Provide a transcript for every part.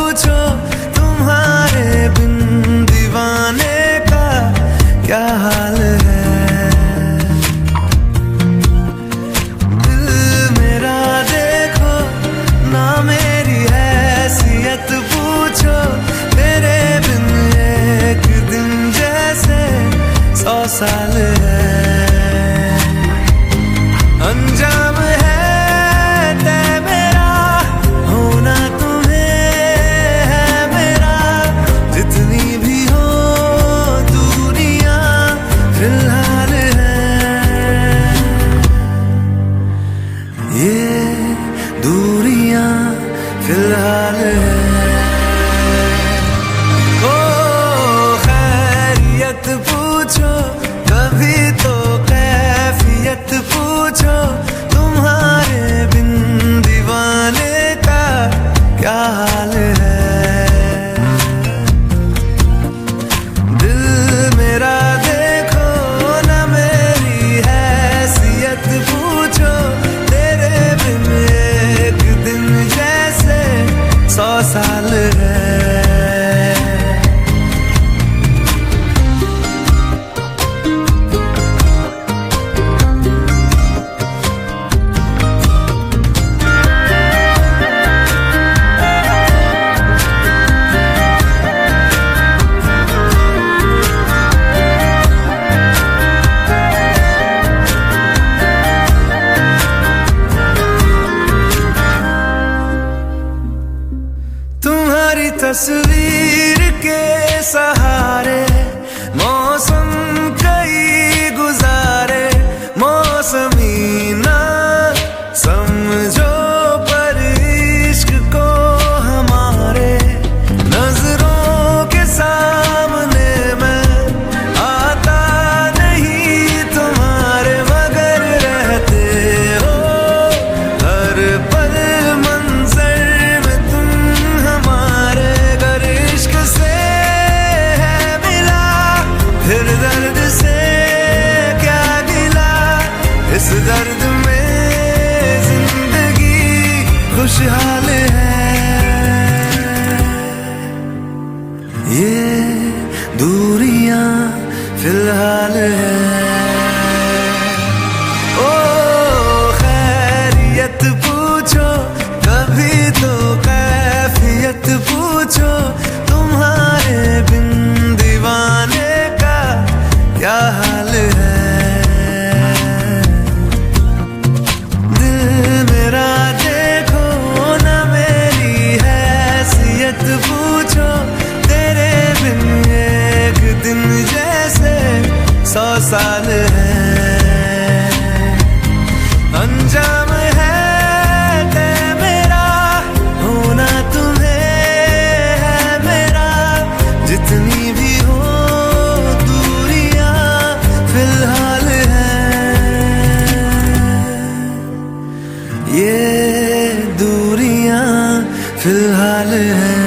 पूछो तुम्हारे बिन दीवाने का क्या हाल है। दिल मेरा देखो ना मेरी हैसियत पूछो, तेरे बिन एक दिन जैसे 100 साल है। अंजाम है तय मेरा होना तुम्हें है मेरा, जितनी भी हो दूरियां फिलहाल है। ये दूरियां फिलहाल है। ओ खैरियत पूछो कभी तो कैफियत पूछो, तुम्हारे बिन दीवाने का क्या हाल है। दिल मेरा देखो ना मेरी हैसियत पूछो, तेरे बिन एक दिन जैसे 100 साल है। तुम्हारी तस्वीर के सहारे मौसम कई गुजारे, मौसमी ना समझो पर इश्क को हमारे, नजरों के सामने मैं आता नहीं तुम्हारे, मगर रहते हो हर पल मंजर में तुम हमारे। अगर इश्क से है मिला फिर दर्द से क्या गिला, इस दर्द में जिंदगी खुशहाल है। ये दूरियां फिलहाल है। ओ खैरियत पूछो कभी तो कैफियत पूछो, तुम्हारे बिन दीवाने का क्या हाल है। दिल मेरा देखो ना मेरी हैसियत पूछो, तेरे बिन एक दिन जैसे 100 साल है। अंजाम है तय मेरा होना तुम्हें है मेरा, जितनी भी हो दूरियां फिलहाल है। ये दूरियां फिलहाल है।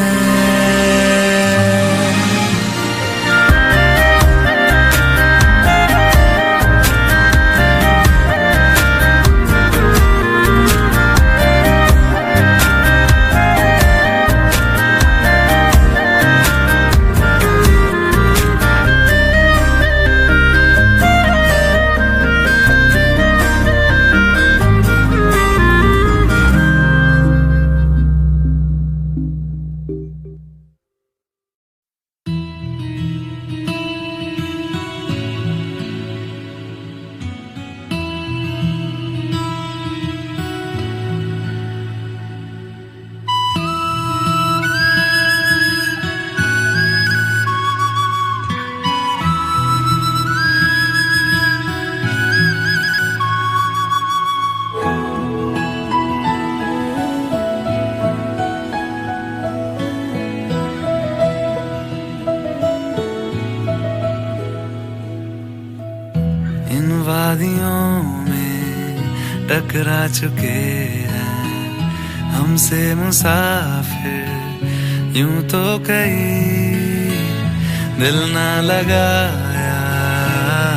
वादियों में टकरा चुके हैं हमसे मुसाफिर यूं तो कई दिल ना लगाया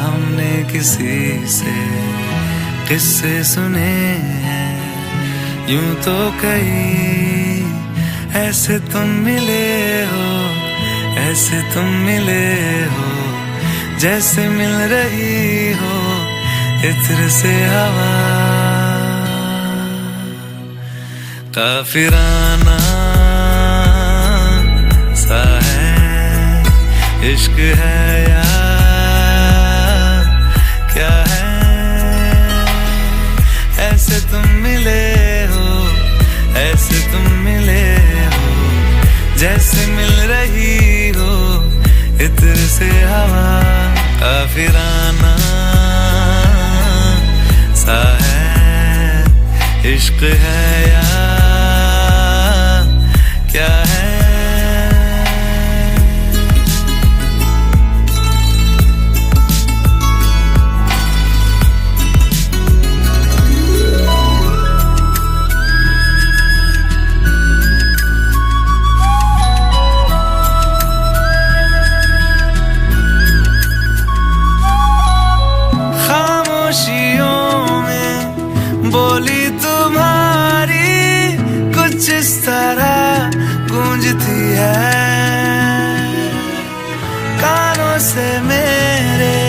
हमने किसी से, किस्से सुने हैं यूं तो कई ऐसे तुम मिले हो, ऐसे तुम मिले हो, जैसे मिल रही हो इत्र से हवा। काफिराना सा है इश्क है या क्या है, ऐसे तुम मिले हो, ऐसे तुम मिले हो, जैसे मिल रही हो इत्र से हवा। काफिराना सा है इश्क है या क्या है। बोली तुम्हारी कुछ इस तरह गूंजती है, कानों से मेरे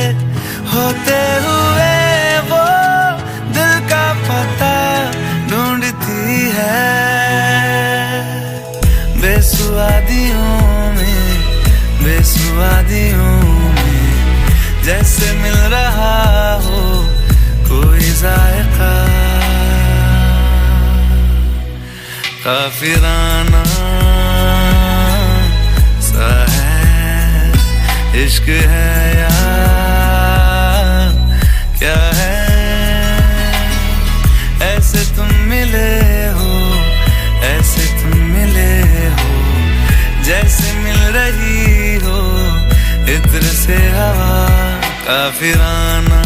होते हुए वो दिल का पता ढूंढती है। बेसुआदियों में, बेसुआदियों में जैसे मिल रहा हो कोई जायका। काफिराना सा है इश्क है या क्या है, ऐसे तुम मिले हो, ऐसे तुम मिले हो, जैसे मिल रही हो इत्र से हवा। काफिराना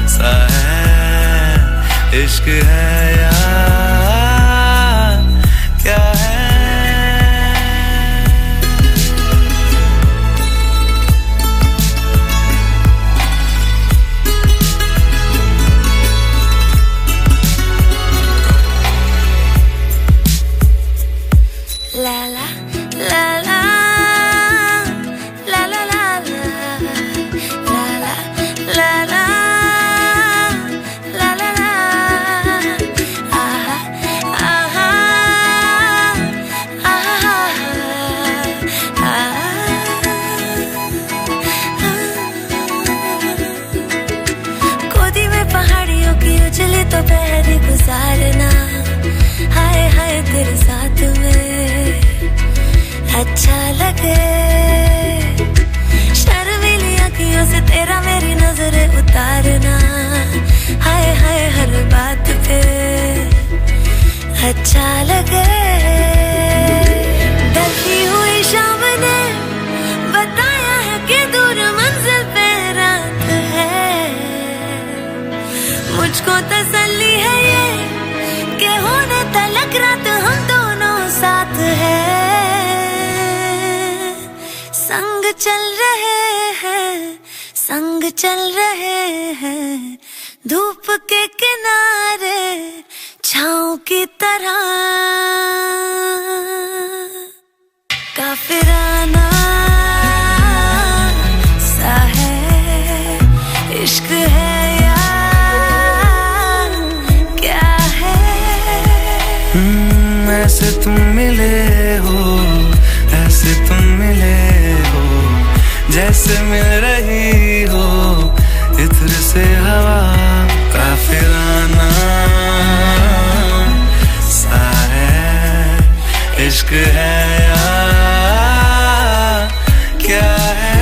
सा है इश्क है या क्या है। ला ला ला ला ला ला ला ला ला ला चले तो पहर गुजारना, हाय हाय तेरे साथ में अच्छा लगे। शर्मीली आँखियों से तेरा मेरी नजरें उतारना, हाय हाय हर बात पे अच्छा लगे। ढलती हुई शाम ने बताया है कि दूर मंजिल पे रात है, मुझको तसल्ली है ये कि होने तलक रात हम दोनों साथ हैं। संग चल रहे हैं, संग चल रहे हैं, धूप के किनारे छाँव की तरह। काफिराना सा है इश्क है ऐसे तुम मिले हो, ऐसे तुम मिले हो, जैसे मिल रही हो इत्र से हवा। काफिराना सा है इश्क है या क्या है।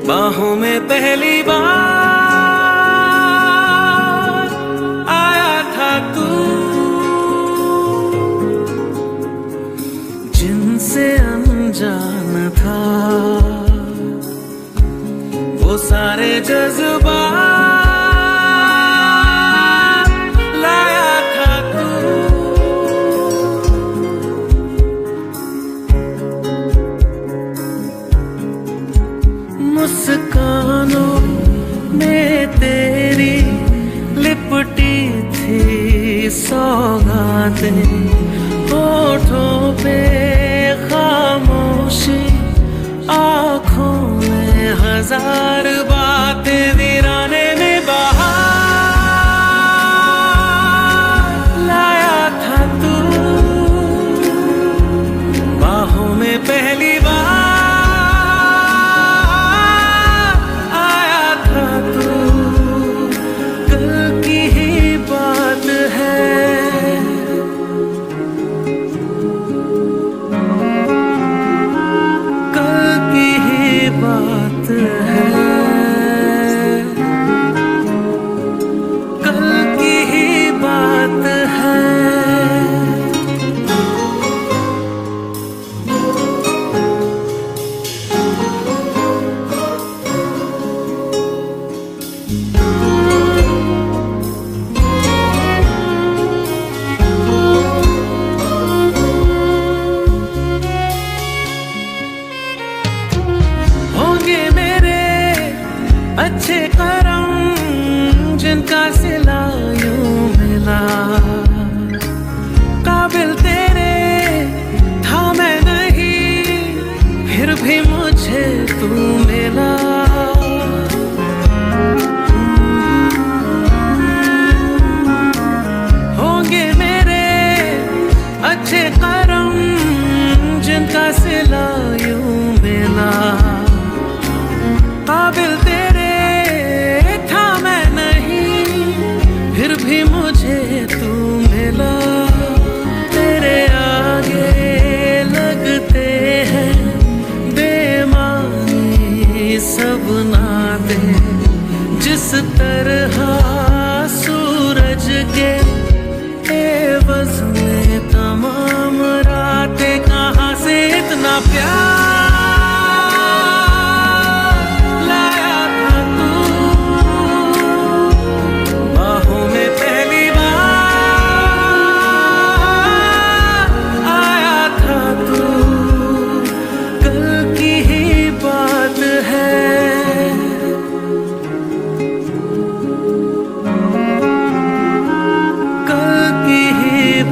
बाहों में पहली बार आया था तू, जिनसे अनजान था वो सारे जज्बात लाया था तू। मुस्कानों में तेरी लिपटी थी सौगातें, होठों पे खामोशी, आँखों में हजार बातें, वीराने में बहार लाया था तू, बाहों में पहली बार आया था तू। कल की ही बात है, बात है, कल की ही बात है। अच्छे करम जिनका सिला यूं मिला, काबिल तेरे था मैं नहीं, फिर भी मुझे तू मिला। होंगे मेरे अच्छे करम जिनका सिला यूं मिला, काबिल फिर भी मुझे तू मिला। तेरे आगे लगते हैं बेमानी सब नाते, जिस तरह सूरज के एवज में तमाम रातें, कहाँ से इतना प्यार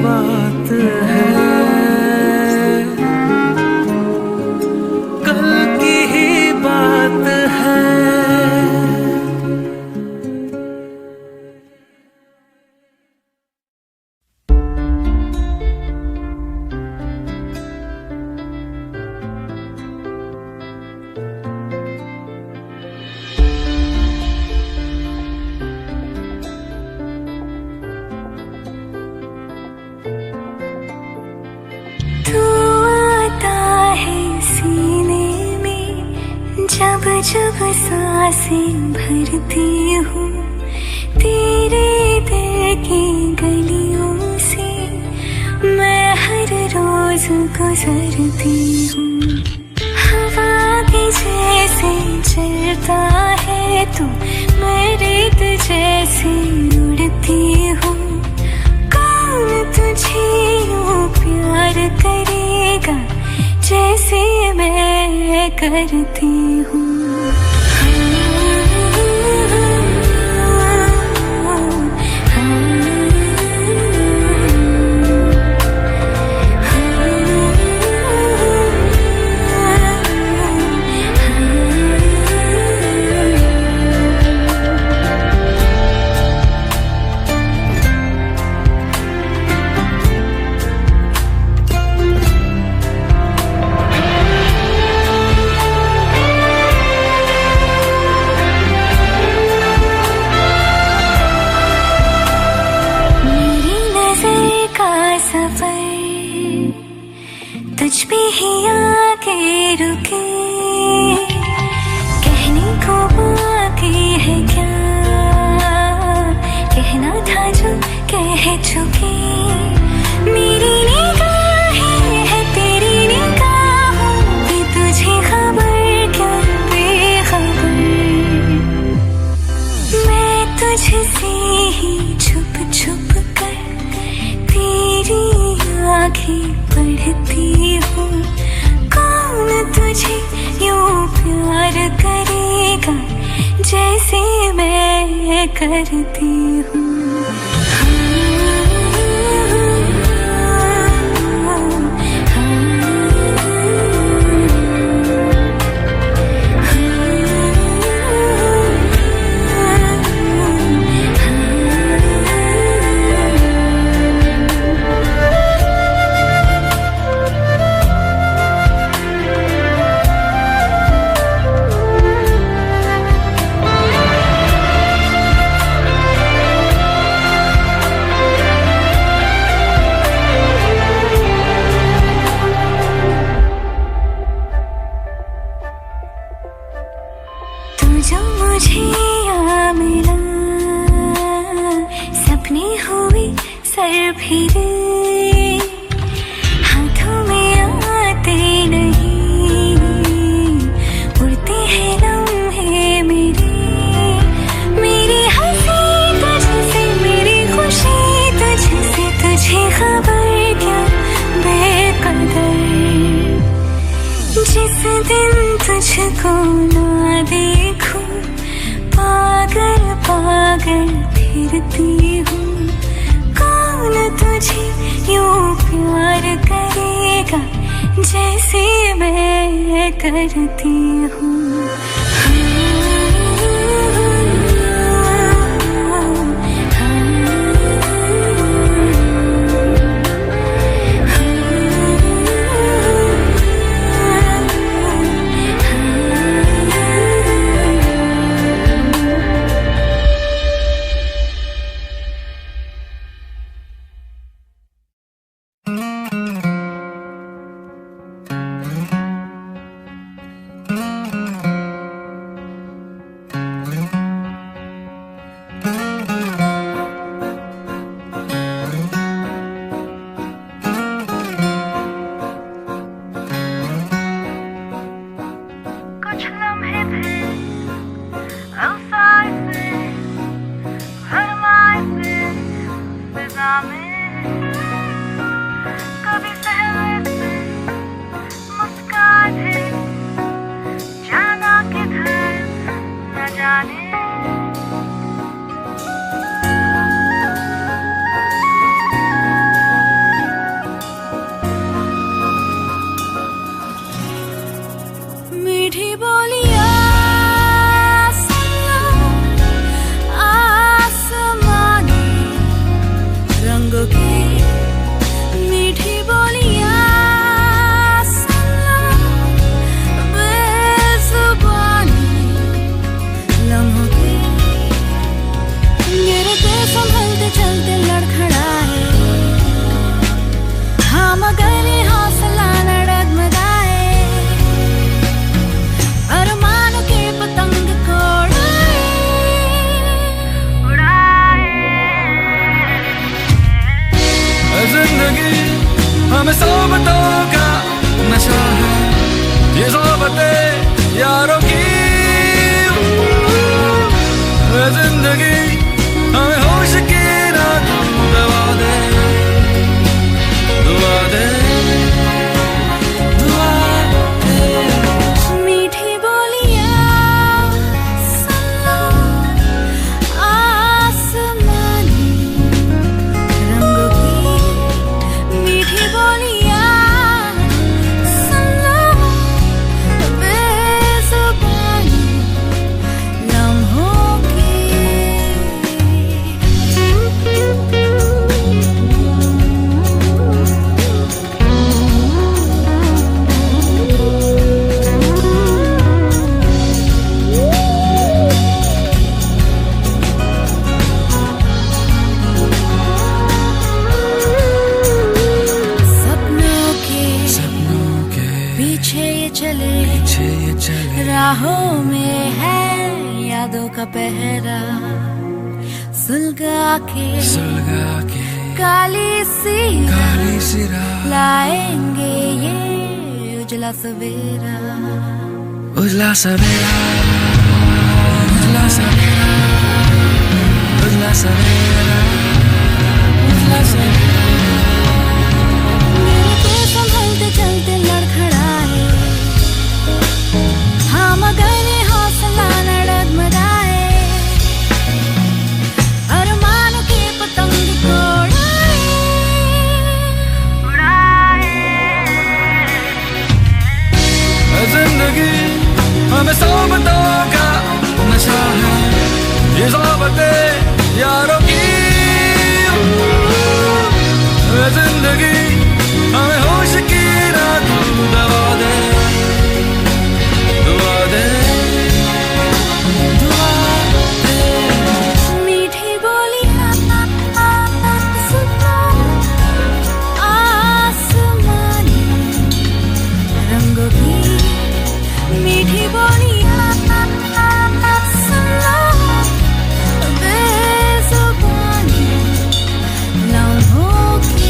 बात है, कल की ही बात है। जब सांसें भरती हूँ तेरे दिल की गलियों से, मैं हर रोज गुजरती हूँ। हवा की जैसे चलता है तू, मैं रेत जैसे उड़ती हूँ। कौन तुझे यूँ प्यार करेगा जैसे मैं करती हूँ। तुझ पे ही आके रुके, कहने बाकी है क्या कहना था जो कह चुकी। मेरी निगाहें है तेरी निगाहों की तुझे खबर क्या बेखबर। मैं तुझसे ही छुप छुप कर तेरी आँखें पढ़ती हूँ। कौन तुझे यूं प्यार करेगा जैसे मैं करती हूँ। जो मुझे यहाँ मिला सपने हुए सर फिरे हाथों में आते नहीं उड़ते हैं लम्हे मेरे। मेरी हंसी तुझसे मेरी खुशी तुझसे तुझे खबर क्या बेकदर। जिस दिन तुझको ना देखूं पागल पागल फिरती हूँ। कौन तुझे यूं प्यार करेगा जैसे मैं करती हूँ। कभी सहमत मुस्कान है जाना किधर न जाने। मीठी बोलिया आसमानी रंगों की मीठी बोलियां बेजुबानी लम्हों की गिरते संभलते चलते लड़खड़ाए। हाँ मगर हौसला न डगमगाए अरमान के पतंग को जिंदगी हमें सोबतों का नशा है ये सोबतें यारों की। जिंदगी हमें होश की ना दवा दे दुआ दे दुआ दे। मीठी बोलियां आसमानी रंगों की मीठी बोलियां बेजुबानी लम्हों की। का पहरा सुलगा के काली सी रात लाएंगे ये उजला सवेरा उजला सवेरा उजला सवेरा उजला सवेरा उजला सवेरा मेरे को संभलते चलते लड़खड़ाए हाँ मगर ये हौसला न डगमगाए अरमानों के पतंग को जिंदगी हमें सोबतों का नशा है ये सोबतें यारों की जिंदगी हमें होश की रात दवा दे दुआ दे दुआ दे मीठी बोलियां सुनो आसमानी रंगों की मीठी बोलियां सुनो बेजुबानी लम्हों की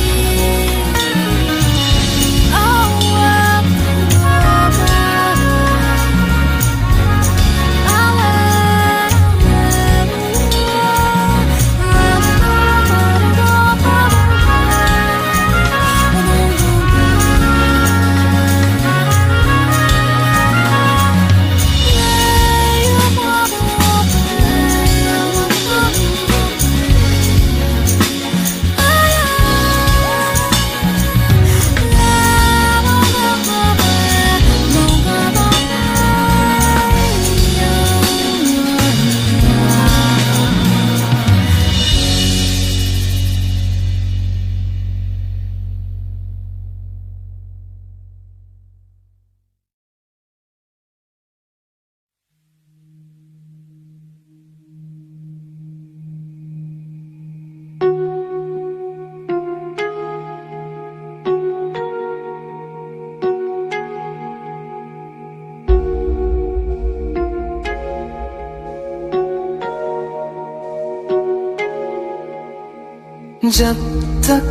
जब तक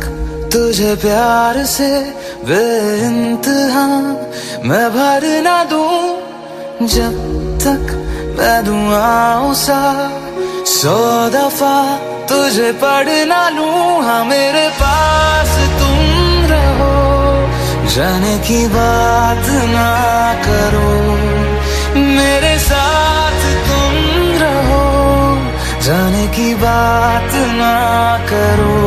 तुझे प्यार से बेइंतहा मैं भर ना दूं जब तक मैं दुआओं सा 100 दफा तुझे पढ़ ना लूं हाँ मेरे पास तुम रहो जाने की बात ना करो मेरे साथ तुम रहो जाने की बात ना करो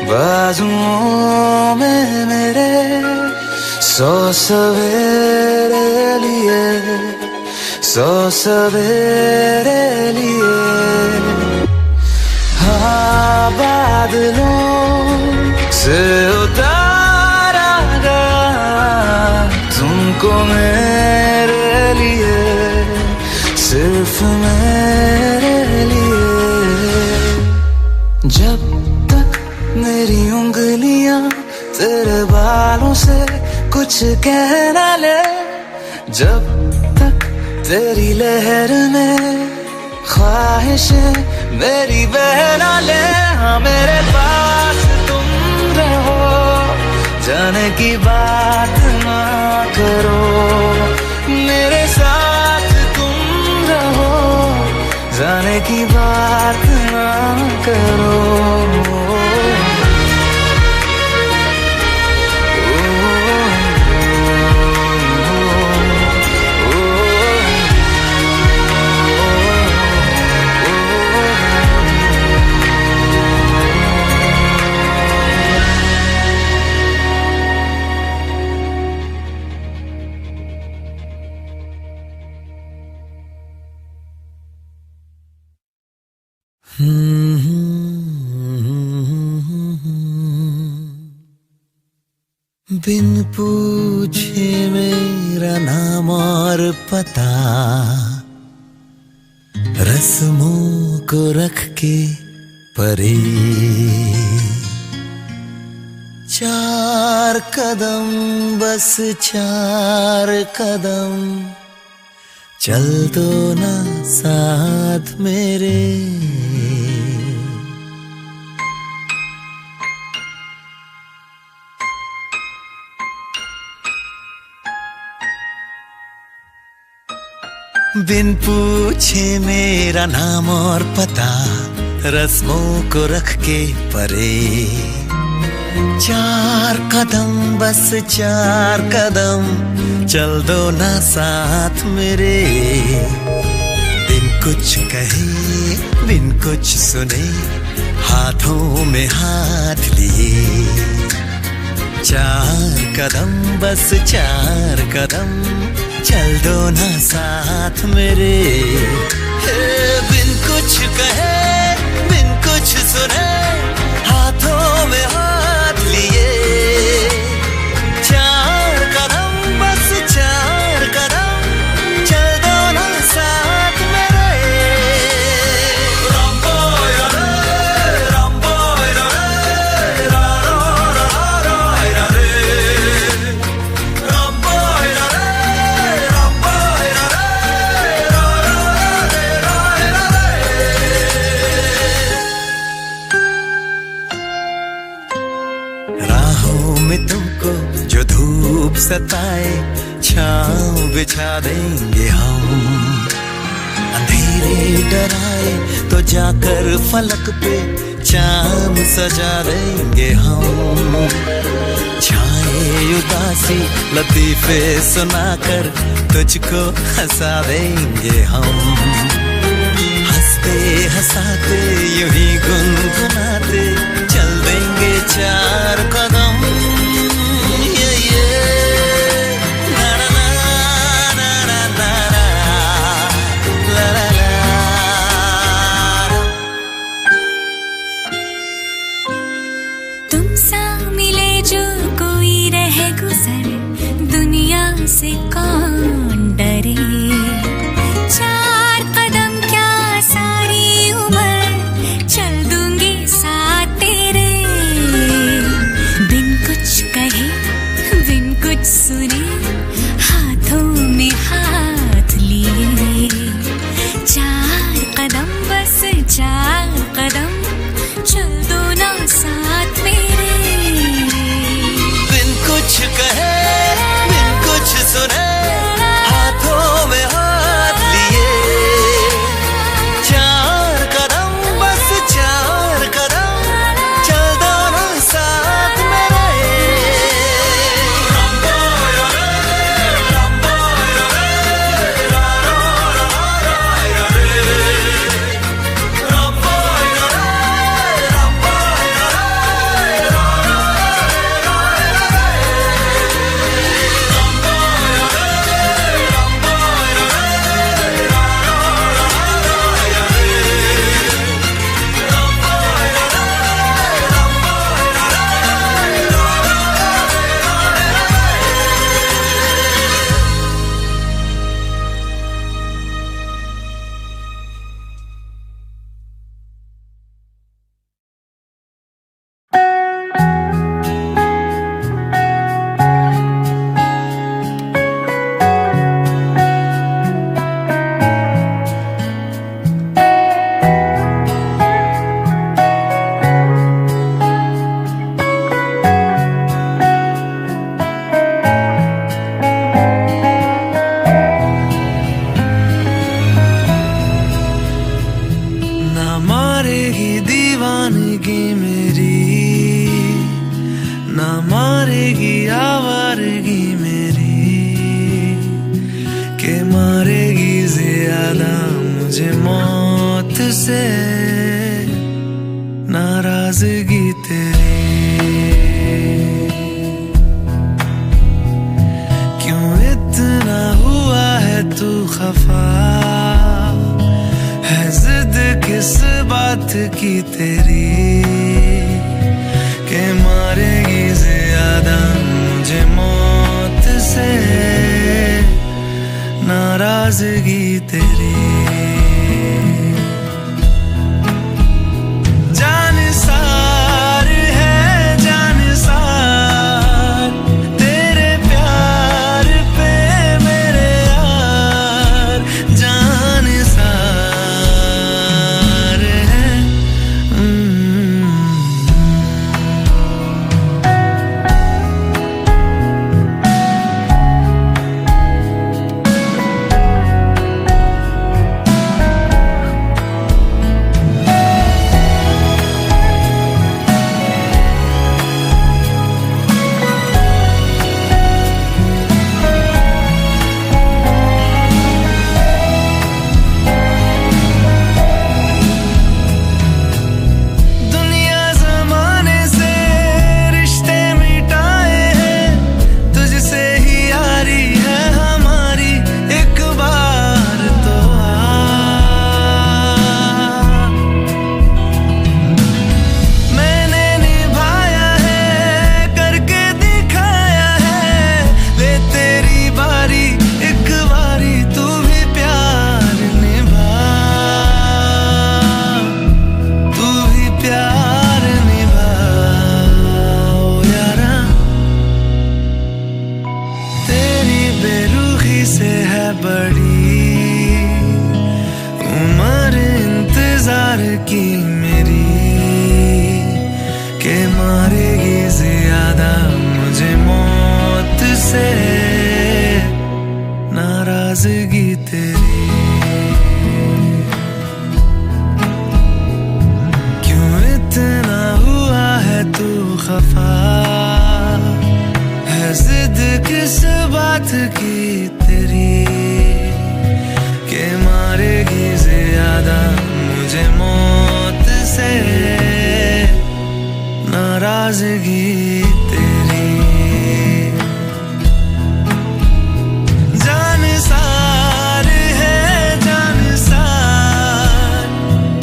बाजुओं में मेरे 100 सवेरे लिए 100 सवेरे लिए हाँ बादलों से उतारा गया तुमको मेरे लिए सिर्फ मेरे लिए जब मेरी उंगलियां तेरे बालों से कुछ कहना ले जब तक तेरी लहर में ख्वाहिशें मेरी बहना ले हाँ मेरे पास तुम रहो जाने की बात ना करो मेरे साथ तुम रहो जाने की बात ना करो बिन पूछे मेरा नाम और पता, रस्मों को रख के परे, 4 कदम बस 4 कदम, चल दो ना साथ मेरे। बिन पूछे मेरा नाम और पता, रस्मों को रख के परे, 4 कदम बस 4 कदम, चल दो ना साथ मेरे। बिन कुछ कहे बिन कुछ सुने, हाथों में हाथ लिए, 4 कदम बस 4 कदम, चल दो ना साथ मेरे। बिन कुछ कहे बिन कुछ सुने, हाथों में हाथ लिए, 4 कदम बस 4 कदम, चल दो ना साथ मेरे। राम बोय रे, राम बोय रे, रा रा रा रा रा रे, राम बोय रे, राम बोय रे, रा रा रा रा। राहों में तुमको जो धूप सताए, छाँव बिछा देंगे हम, अंधेरे डराए तो जाकर फलक पे चांद सजा देंगे हम। छाए उदासी लतीफे सुनाकर तुझको हंसा देंगे हम, हंसते हंसाते यूं ही गुनगुनाते चल देंगे 4 कदम। तुमसा मिले जो कोई रहे गुजर, दुनिया से कौन डरे, 4 कदम क्या सारी उम्र, चल दूंगी साथ तेरे। बिन कुछ कहे बिन कुछ सुने, हाथों में हाथ लिए, 4 कदम बस 4 कदम, चल दो ना साथ मेरे। बिन कुछ कहे बिन कुछ सुने, हाथों में हाथ लिए, 4 कदम बस 4 कदम, चल दो ना साथ मेरे। राम बोय रे, राम बोय रे, रा रा रा रा रे, राम बोय रे, राम बोय रे, रा रा रा रा दीवानगी मेरी, ना मारेगी आवारगी मेरी, के मारेगी ज्यादा मुझे मौत से नाराजगी तेरी। क्यों इतना हुआ है तू खफा, है जिद किस बात की तेरी के मारेगी ज्यादा मुझे मौत से नाराजगी तेरी। की मेरी के मारेगी ज्यादा मुझे मौत से नाराजगी तेरी। क्यों इतना हुआ है तू खफा, है जिद किस बात की तेरी के मारेगी ज्यादा मुझे मौत से नाराजगी तेरी। जान सार है जान सार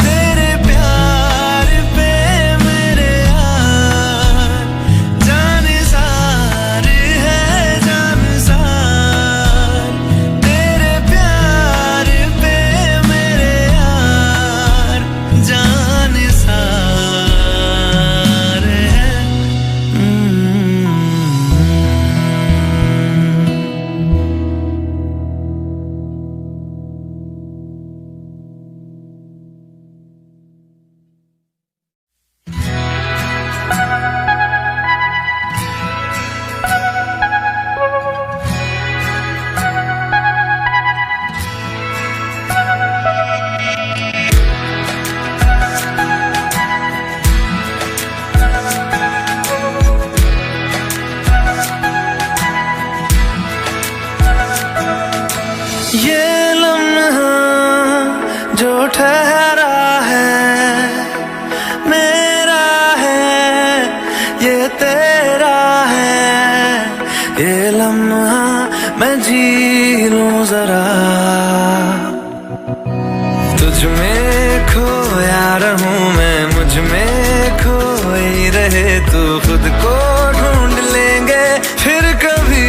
तेरे प्यार पे मेरे यार, जान सार है जान सार तेरे प्यार पे मेरे यार, जान सार है। ये लम्हा जो ठहरा है मेरा है, ये तेरा है, ये लम्हा मैं जी लूं जरा। तुझ में खोया रहूं मैं, मुझ में खोई रहे तू, खुद को ढूंढ लेंगे फिर कभी।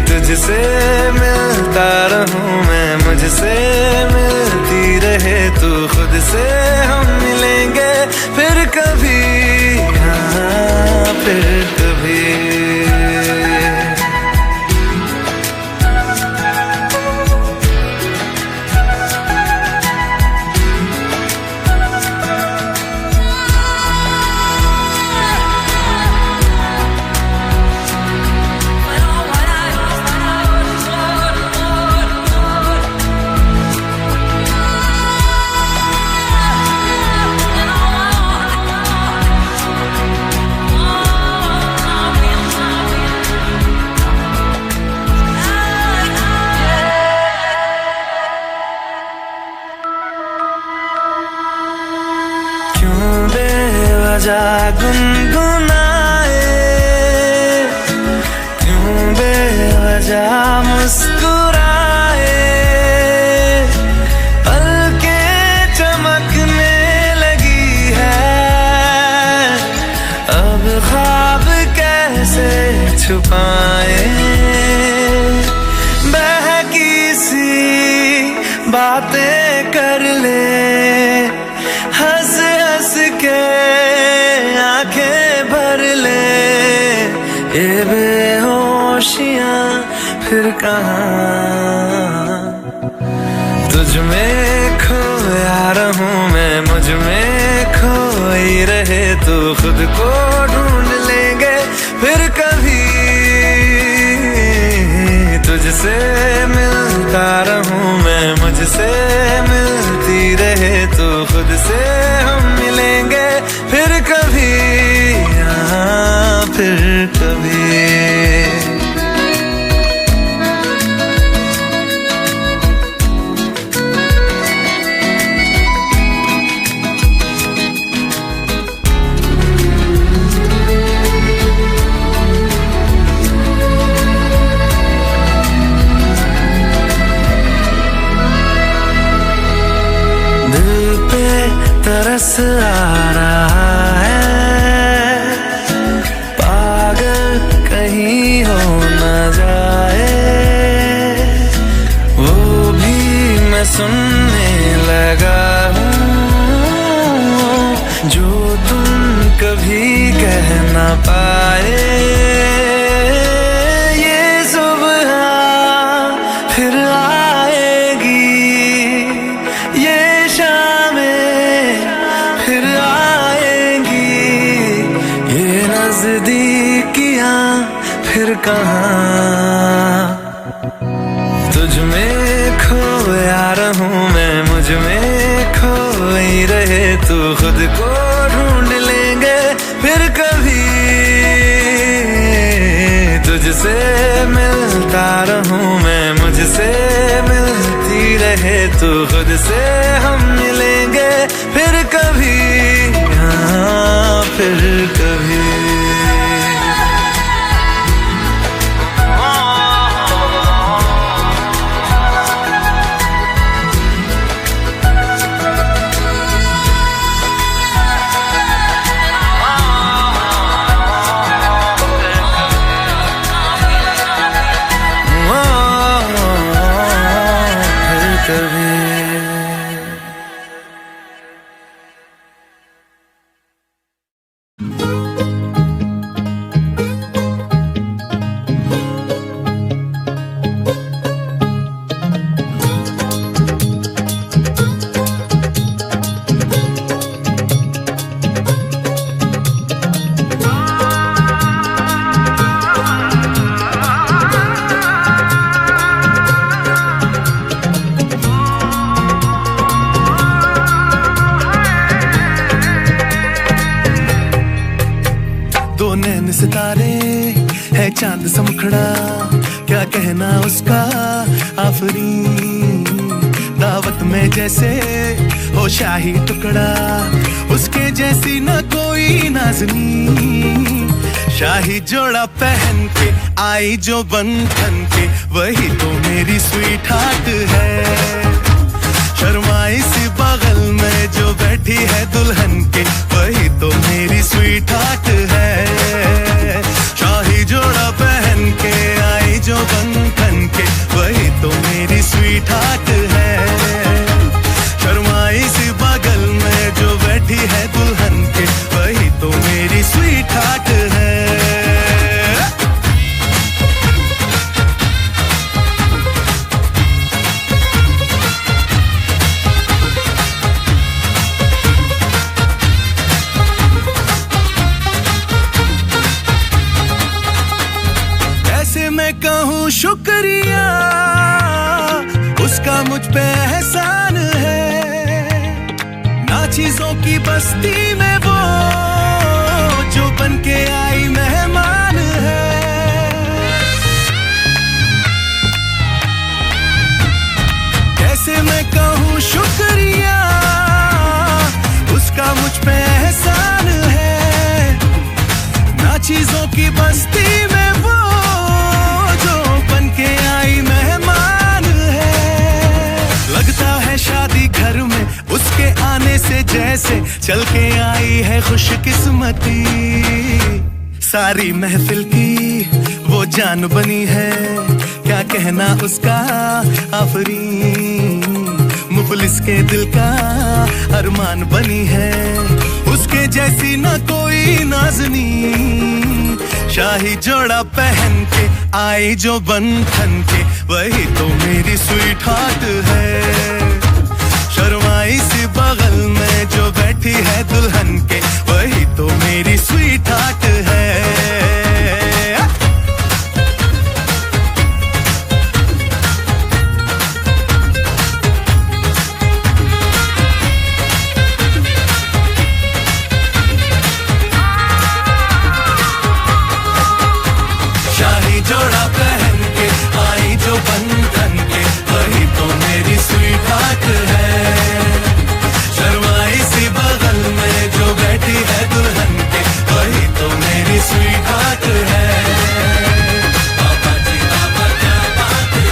तुझसे मिलता रहूं मैं, मुझसे मिलती रहे तू, खुद से हम मिलेंगे फिर कभी, हाँ फिर कभी। बेवजह गुनगुनाए, क्यों बेवजह मुस्कुराए, पलके छुपाए, बहकी सी बातें कर ले, हंस हंस के आंखें भर ले, ये बेहोशियां फिर कहाँ। तुझ में खोया रहूं मैं, मुझ में खोई रहे तू, खुद को ढूंढ लेंगे फिर कभी। तुझसे मिलता रहूं मैं, मुझसे मिलती रहे तू, खुद से हम मिलेंगे फिर कभी, हाँ फिर कभी। तरस आ रहा है, पागल कहीं हो न जाए, वो भी मैं सुनने लगा हूँ जो तुम कभी कह न पाए। ये सुबह फिर आएगी, ये फिर आएंगी, ये नजदीकियां फिर कहाँ। तुझ में खोया रहूं मैं, मुझ में खोई रहे तू, खुद को ढूंढ लेंगे फिर कभी। तुझसे मिलता रहूं मैं, मुझसे मिलती रहे तू, खुद से हम मिलेंगे फिर कभी, हाँ फिर कभी। सितारे है चांद सा मुखड़ा, क्या कहना उसका आफरीन। दावत में जैसे हो शाही टुकड़ा, उसके जैसी न कोई नाज़नीन। शाही जोड़ा पहन के आई जो बंधन के, वही तो मेरी स्वीट हार्ट है। शर्माई सी बगल में जो बैठी है दुल्हन के, वही तो मेरी स्वीट हार्ट है। शाही जोड़ा पहन के आई जो बंधन के, वही तो मेरी स्वीट हार्ट है। शर्माई सी बगल में जो बैठी है दुल्हन के, वही तो मेरी स्वीट हार्ट है। मैं कहूँ शुक्रिया, उसका मुझ पे एहसान है। ना चीजों की बस्ती में वो जो बन के आई मेहमान है। कैसे मैं कहूँ शुक्रिया, उसका मुझ पे एहसान है। ना चीजों की बस्ती में वो के आई मेहमान है। लगता है शादी घर में उसके आने से जैसे चल के आई है खुशकिस्मती। सारी महफिल की वो जान बनी है, क्या कहना उसका आफरीन। मुफलिस के दिल का अरमान बनी है, उसके जैसी ना कोई नाज़नी। शाही जोड़ा पहन के आई जो बंधन के, वही तो मेरी स्वीट हार्ट है। शर्माई सी बगल में जो बैठी है दुल्हन के, वही तो मेरी स्वीट हार्ट है। शाही जोड़ा पहन के आई जो बंधन के, वही तो मेरी स्वीट हार्ट है। शर्माई सी बगल में जो बैठी है दुल्हन के, वही तो मेरी स्वीट हार्ट है। बाबा जी बाबा क्या बात है,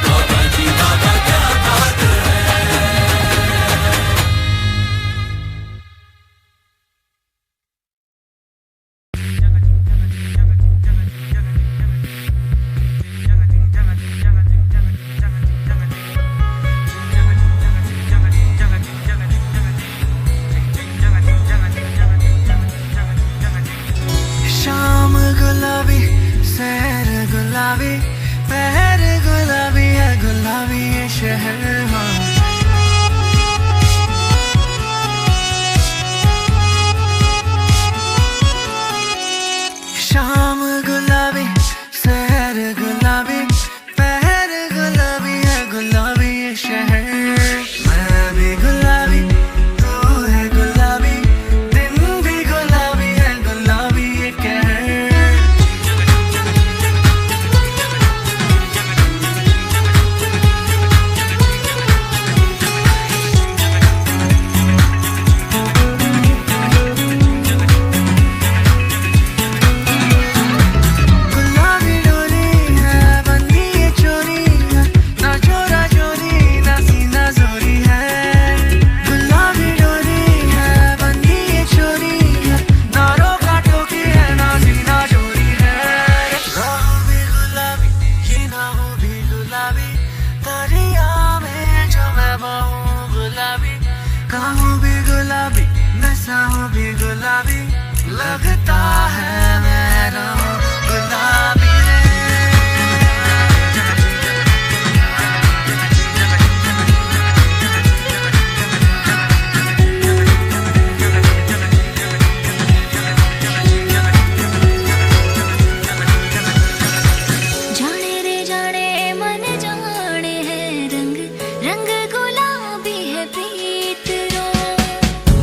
बाबा जी बाबा क्या बात है। शाम गुलाबी, सैर गुलाबी, पहर गुलाबी है, गुलाबी ये शहर। हाँ शाम गुलाबी, सैर गुलाबी, पहर गुलाबी है, गुलाबी ये शहर। मैं भी गुलाबी, तू है गुलाबी, दिन भी गुलाबी है, गुलाबी ये कहर। गुलाबी डोरी है, बंदी ये चोरी है, ना चोरा चोरी ना सीना जोरी है। गुलाबी डोरी है, बंदी ये चोरी है, ना रोका टोकी है, ना सीना चोरी है। राहों भी गुलाबी, ये ना हो भी गुलाबी, दरिया में जो मैं बहूं गुलाबी। कहूँ भी गुलाबी, नशा हो भी गुलाबी, लगता है मैं रहूं गुलाबी रे। जाने रे जाने मन जाने है रंग, रंग गुलाबी है प्रीत रो।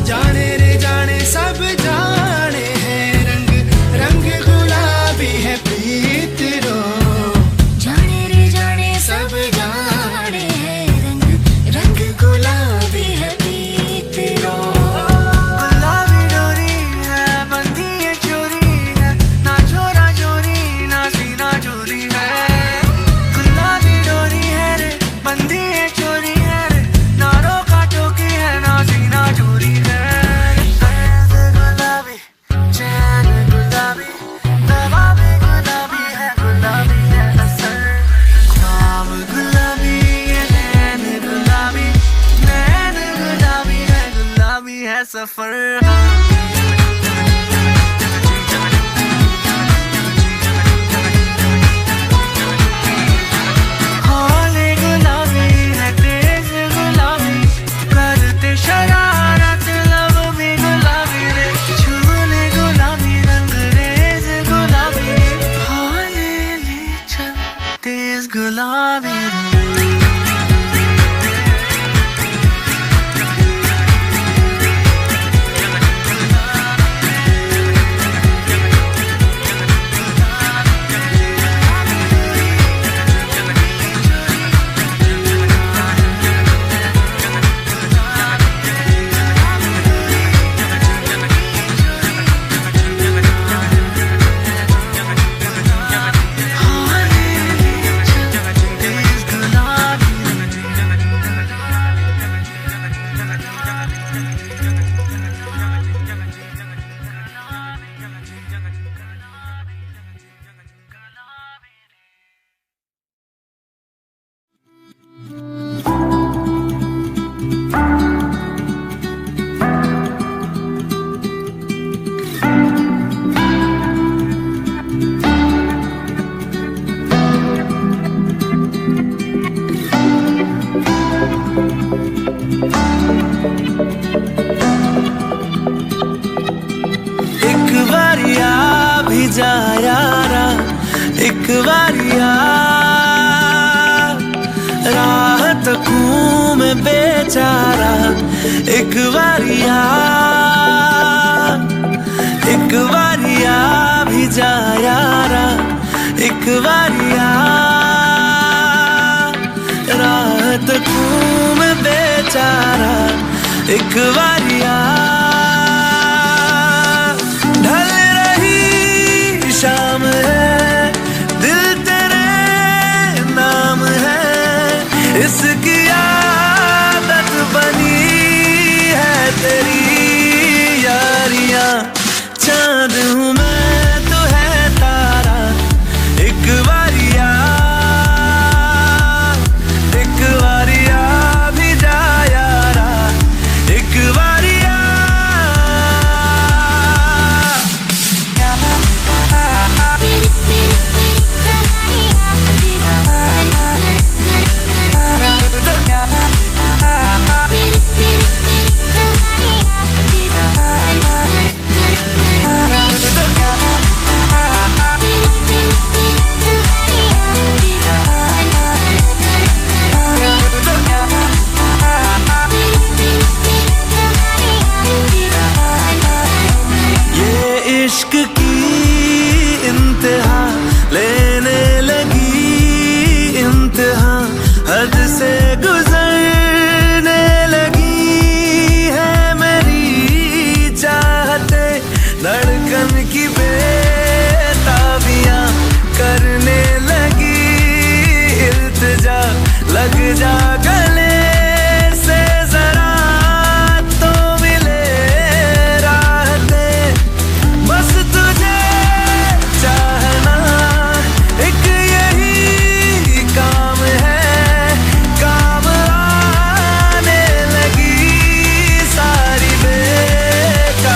जाने रे जाने सब जाने हैं रंग, रंग गुलाबी है प्रीत रो। जाने रे जाने सब जाने है रंग, रंग गुलाबी है प्रीत रो। गुलाबी डोरी है, बंदी ये चोरी है, ना चोरा चोरी ना सीना चोरी है। गुलाबी डोरी है रे, बंदी ये चोरी है रे, ना रोका टोकी है, ना सीना चोरी है। सैद गुलाबी, चैन गुलाबी, दवा भी गुलाबी है, गुलाबी है असर। ख्वाब गुलाबी, ये नैन गुलाबी, नैन गुलाबी है, गुलाबी है सफर। हौले गुलाबी है, तेज गुलाबी, करते शरारत लब भी गुलाबी रे। छूले गुलाबी, रंग रेज गुलाबी, हौले ले चल तेज गुलाबी रे। मैं बेचारा, एक बारिया भी जा यारा, एक बारिया रात को मैं बेचारा, एक बारिया ढल रही शाम है, दिल तेरे नाम है, इसकी आदत बनी है तेरी यारियां। चांद हूँ मैं तो है तारा, एक बारिया भी जा यारा, एक बारिया। इश्क की इंतहा लेने लगी, इंतहा हद से गुजरने लगी है मेरी चाहते, धड़कन की बेताबियां करने लगी, इल्तिजा लग जा गले से जरा तो मिले राहते, बस तुझे चाहना एक यही काम है, काम आने लगी सारी बेकारियां,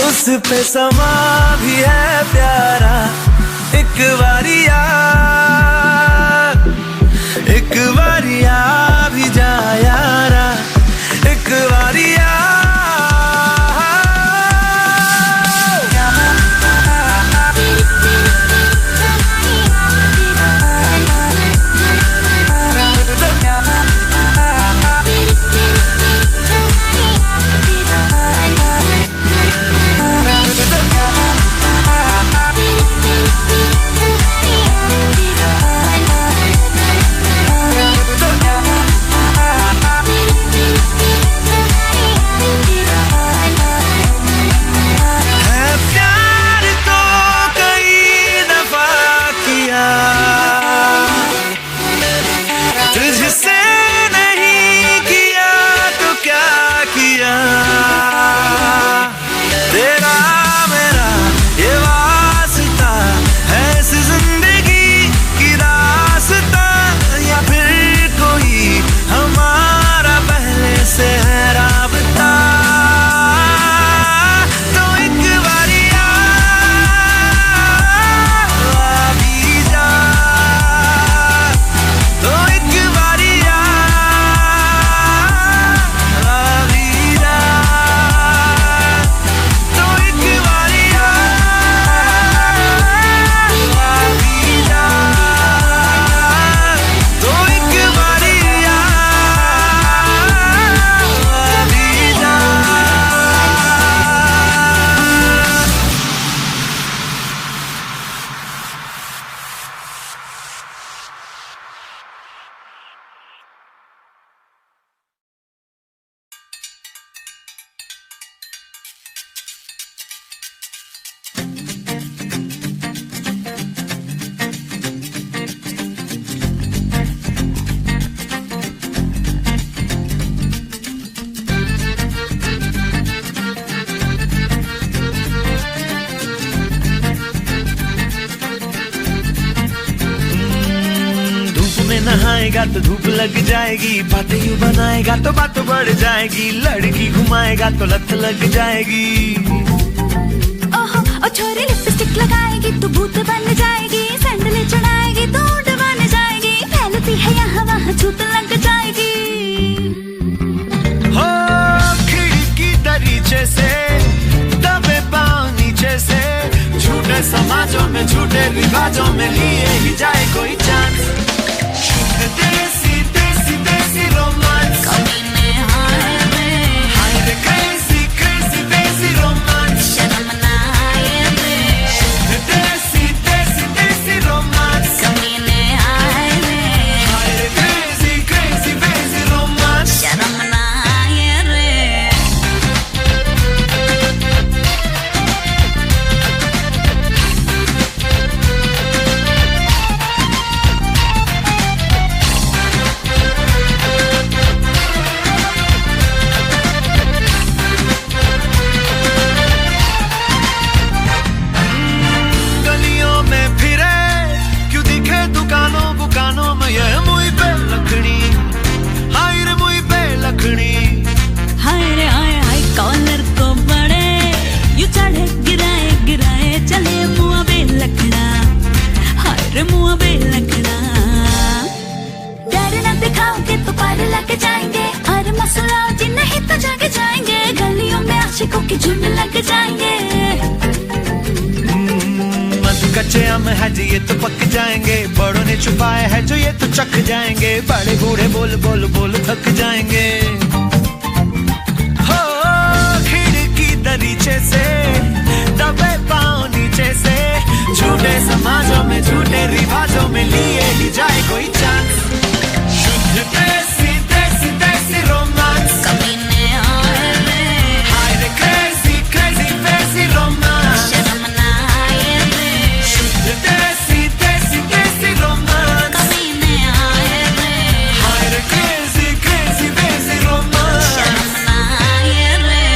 उस पे समा भी है प्यारा, एक बारिया भी जा यारा, एक बारिया। तुझसे नहीं किया तो क्या किया, तेरा मेरा ये वास्ता है इस जिंदगी की रास्ता, या फिर कोई हमारा पहले से है राबता, तो एक बारिया भी जा, तो एक बारिया भी जा, तो एक बारिया भी जा, तो एक बारिया भी जा। धूप में नहाएगा तो धूप लग जाएगी, बातें यूं बनाएगा तो बात बढ़ जाएगी, लड़की घुमाएगा तो लत लग जाएगी। ओहो ओ छोरी लिपस्टिक लगाएगी तो भूत बन जाएगी, सैंडल चढ़ाएगी तो ऊंट बन जाएगी, फैलती है यहाँ वहाँ छूत लग जाएगी। हो खिड़की दरीचे से दबे पाँव नीचे से, झूठे समाजों में झूठे रिवाजों में लिए ही जाए कोई चांस, देसी देसी देसी आशिकों के झुंड लग जाएंगे। कच्चे आम है जो ये तो पक जाएंगे, बड़ों ने छुपाया है जो ये तो चख जाएंगे, बड़े बूढ़े बोल बोल बोल थक जाएंगे। हो खिड़की दरीचे से दबे पाँव नीचे से, झूठे समाजों में झूठे रिवाजों में लिए ही जाए कोई चांस। शुद्ध देसी देसी देसी रोमांस कमीने आए रे, हाय रे क्रेजी क्रेजी देसी रोमांस। शर्म ना आए रे, शुद्ध देसी देसी देसी रोमांस कमीने आए रे, हाय रे क्रेजी क्रेजी देसी रोमांस। शर्म ना आए रे।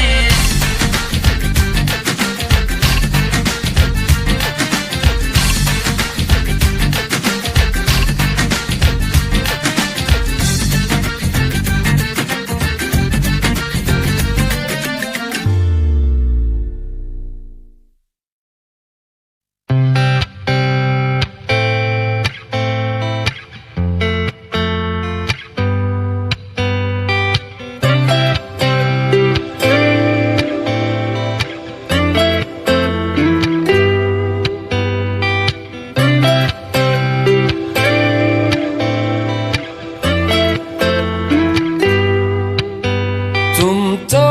तुम तो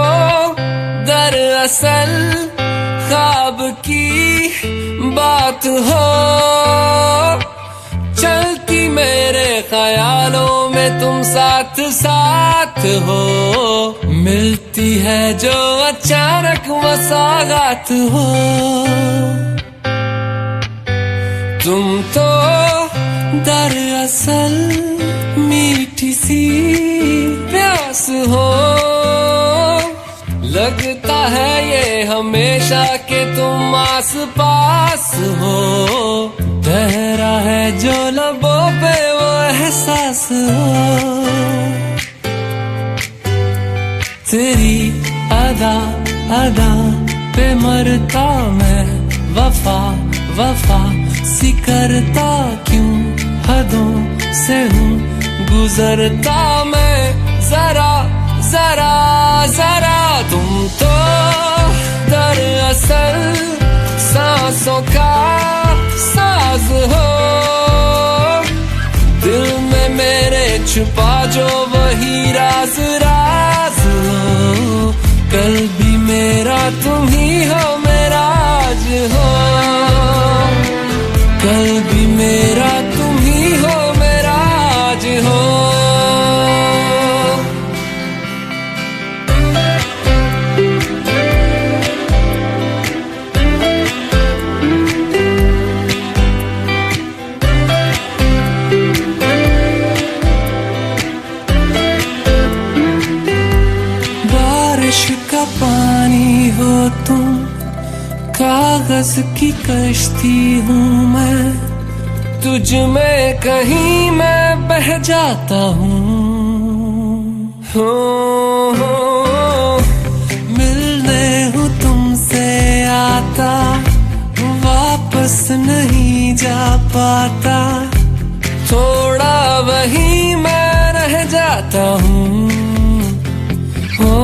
दरअसल ख्वाब की बात हो, चलती मेरे ख्यालों में तुम साथ साथ हो, मिलती है जो अचानक वो सौगात हो। तुम तो दरअसल मीठी सी प्यास हो, लगता है ये हमेशा के तुम आस पास हो, ठहरा है जो लबों पे वो एहसास हो। तेरी अदा अदा पे मरता मैं, वफा वफा सी करता क्यों, हदों से हूँ गुजरता मैं, जरा जरा जरा। तुम तो दरअसल सांसों का साज हो, दिल में मेरे छुपा जो वही राज राज हो, कल भी मेरा तुम ही हो मेरा आज हो, कल भी मेरा तुम ही हो मेरा आज हो। बारिश का पानी हो तुम, कागज की कश्ती हूँ मैं, तुझ में कहीं मैं बह जाता हूँ। हो मिलने हूँ तुमसे आता, वापस नहीं जा पाता, थोड़ा वहीं मैं रह जाता हूँ। हो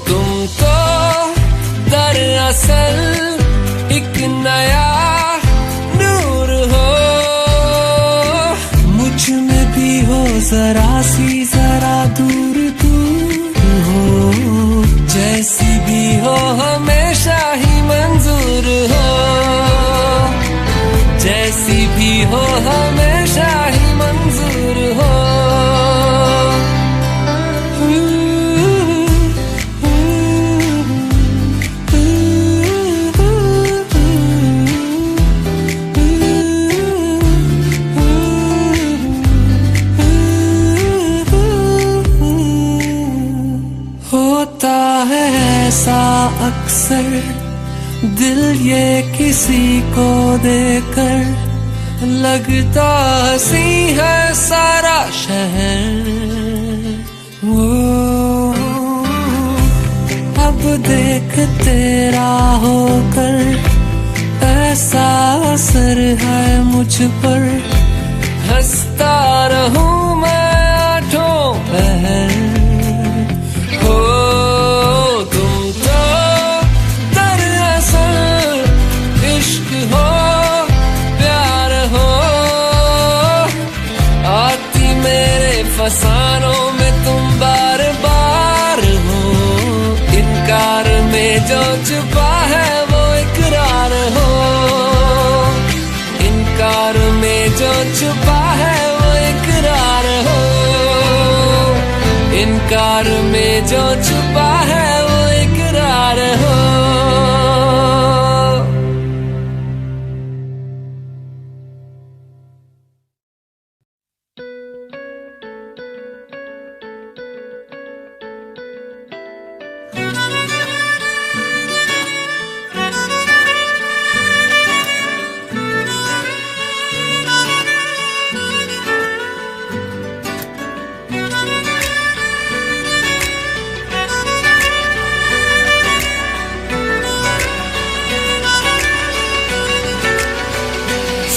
तुम तो दरअसल एक नया नूर हो, मुझ में भी हो जरा सी जरा दूर दूर हो, जैसी भी हो हमेशा ही मंजूर हो, जैसी भी हो हमेशा ही मंजूर हो। होता है ऐसा अक्सर दिल ये किसी को देकर, लगता हंसी है सारा शहर। वो अब देख तेरा होकर ऐसा असर है मुझ पर, हंसता रहूं मैं आठों पहर। हो तुम इनकार में जो छुपा है वो इकरार हो।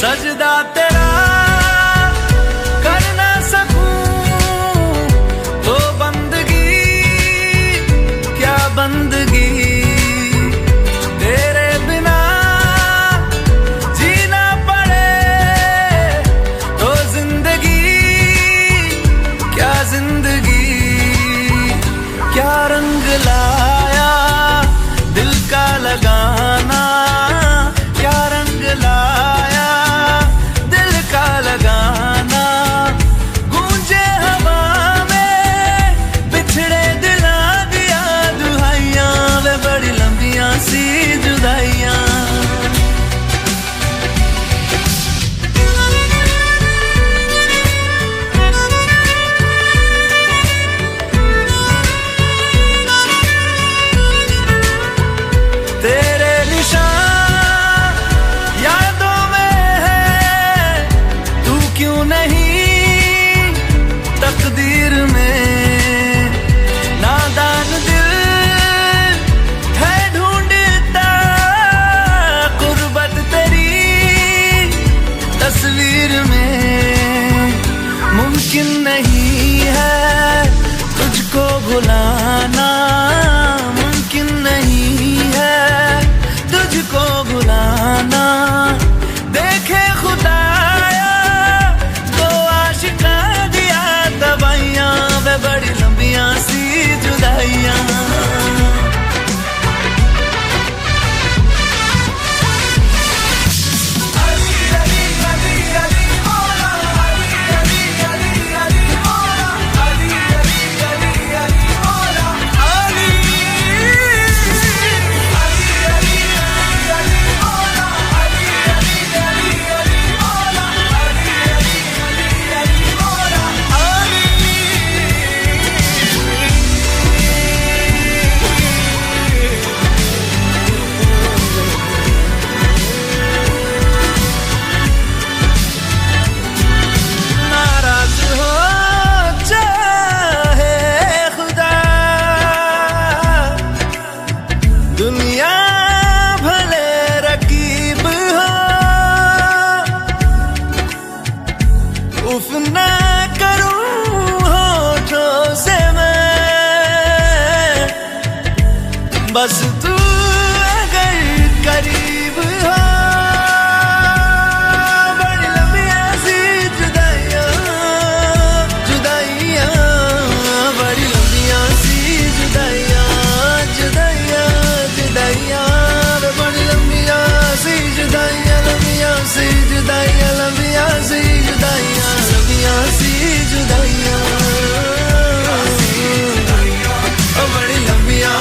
सजदा तेरा कर ना सकूं तो बंदगी क्या बंदगी, तेरे बिना जीना पड़े तो जिंदगी क्या जिंदगी। क्या रंग लाया दिल का लगाना, क्या रंग लाया दिल का लगाना। गूंजे हवा में बिछड़े दिला दिया दुहाइयां, वे बड़ी लंबियां सी जुदाइयां। तेरे निशान यादों में है, तू क्यों नहीं तकदीर में। नादान दिल है ढूंढता गुर्बत तेरी तस्वीर में। मुमकिन नहीं है तुझको भुलाना, मुमकिन नहीं है तुझको भुलाना। देखे खुदाया तो आशिका दिया दवाइयां, वे बड़ी लंबियां सी जुदाइयां। नाराज हो चाहे खुदा, दुनिया भले रकीब हो। उफ ना करूं होठों से मैं, बस तू अगर करीब हो। बड़ी लंबियां सी जुदाइयां, जुदाइयां, बड़ी लंबियां सी जुदाइयां, जुदाइयां, जुदाइयां, बड़ी लंबियां सी जुदाइयां, लंबियां सी जुदाइयां, लंबियां सी जुदाइयां, लंबियां सी जुदाइयां, बड़ी लंबियां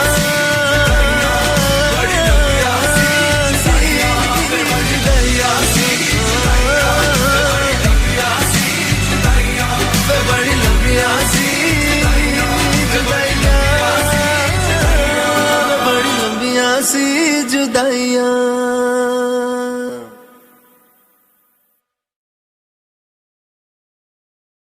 बड़ी लंबियां सी जुदाइयां, बड़ी लंबियां सी जुदाइयां।